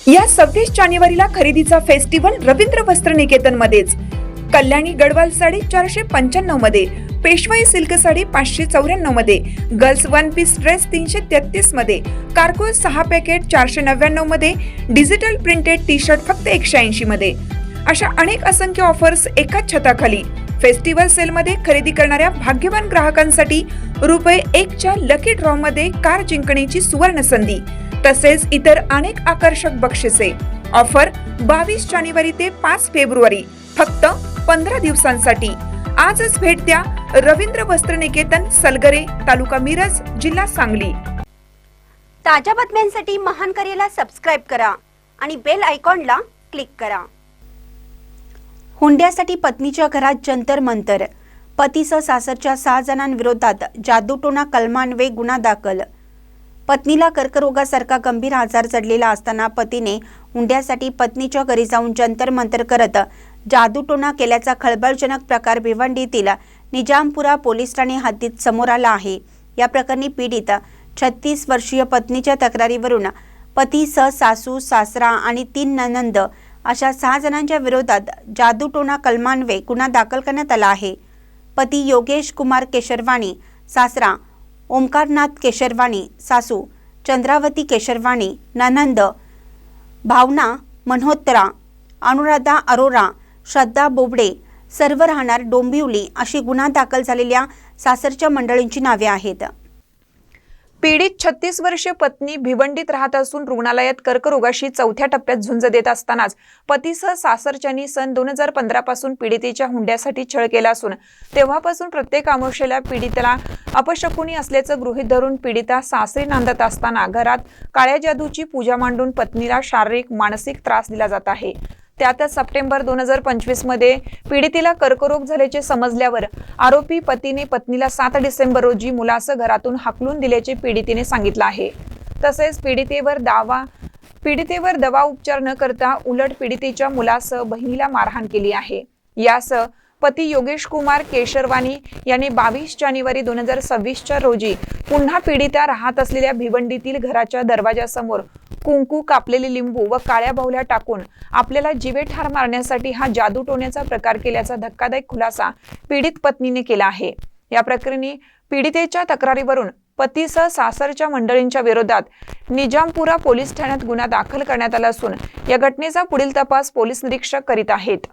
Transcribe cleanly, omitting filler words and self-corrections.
या 26 जानेवारीला खरेदीचा फेस्टिवल रवींद्र वस्त्र निकेतन मध्येच। कल्याणी गडवाल साडी 495 मध्ये, पेशवाई सिल्क साडी 594 मध्ये, गर्ल्स वन पीस ड्रेस 333 मध्ये, कार्गो 6 पॅकेट 499 मध्ये, डिजिटल प्रिंटेड टी शर्ट फक्त 180 मध्ये। अशा अनेक असंख्य ऑफर्स एकाच छताखाली। फेस्टिवल सेल मध्ये खरेदी करणाऱ्या भाग्यवान ग्राहकांसाठी ₹1 च्या लकी ड्रॉ मध्ये कार जिंकण्याची सुवर्ण संधी, तसेच इतर अनेक आकर्षक बक्षिसे। ऑफर 22 जानेवारी ते 5 फेब्रुवारी, फक्त 15 दिवसांसाठी। आजच भेट द्या रवींद्र वस्त्र निकेतन, सलगरे, तालुका मिरज, जिल्हा सांगली। ताज्या बातम्यांसाठी महान करेला सबस्क्राइब करा आणि बेल आयकॉनला क्लिक करा। हुंड्यासाठी पत्नीच्या घरात जंतर मंतर, पतीसह सासरच्या 6 जणांविरोधात जादूटोणा कलमान्वये गुन्हा दाखल। पत्नीला कर्करोगासारखा गंभीर आजार जडलेला असताना पतीने हुंड्यासाठी पत्नीच्या घरी जाऊन जंतर मंतर करत जादूटोणा केल्याचा खळबळजनक प्रकार भिवंडीतील निजामपुरा पोलीस ठाणे हद्दीत समोर आला आहे। या प्रकरणी पीडित 36 वर्षीय पत्नीच्या तक्रारीवरून पतीसह सासू, सासरा आणि 3 नणंद अशा 6 जणांच्या विरोधात जादूटोणा कलमान्वये गुन्हा दाखल करण्यात आला आहे। पती योगेश कुमार केशरवाणी, सासरा ओमकारनाथ केशरवाणी, सासू चंद्रावती केशरवाणी, नणंद भावना मल्होत्रा, अनुराधा अरोरा, श्रद्धा बोबडे, सर्व राहणार डोंबिवली अशी गुन्हा दाखल झालेल्या सासरच्या मंडळींची नावे आहेत। पीडित 36 वर्षीय पत्नी भिवंडीत राहत असून रुग्णालयात कर्करोगाशी 4थ्या टप्प्यात झुंज देत असतानाच पतीसह सासरच्यांनी सन 2015 पासून पीडितेच्या हुंड्यासाठी छळ केला असून तेव्हापासून प्रत्येक अमावस्येला पीडितेला अपशकुनी असल्याचं गृहीत धरून पीडिता सासरी नांदत असताना घरात काळ्या जादूची पूजा मांडून पत्नीला शारीरिक मानसिक त्रास दिला जात आहे। त्यातच सप्टेंबर 2025 मध्ये पीडितेला कर्करोग झाल्याचे समजल्यावर आरोपी पतीने पत्नीला 7 डिसेंबर रोजी मुलासह घरातून हाकलून दिल्याचे पीडितेने सांगितलं आहे। तसेच पीडितेवर दवा उपचार न करता उलट पीडितेच्या मुलासह बहिणीला मारहाण केली आहे। यासह पती योगेश कुमार केशरवाणी यांनी 22 जानेवारी 2026 रोजी पुन्हा पीडिता राहत असलेल्या भिवंडीतील घराच्या दरवाजासमोर कुंकू, कापलेले लिंबू व काळ्या बाहुल्या टाकून आपल्याला जीवे ठार मारण्यासाठी हा जादूटोण्याचा प्रकार केल्याचा धक्कादायक खुलासा पीडित पत्नीने केला आहे। या प्रकरणी पीडितेच्या तक्रारीवरून पतीसह सासरच्या मंडळींच्या विरोधात निजामपुरा पोलीस ठाण्यात गुन्हा दाखल करण्यात आला असून या घटनेचा पुढील तपास पोलीस निरीक्षक करीत आहेत।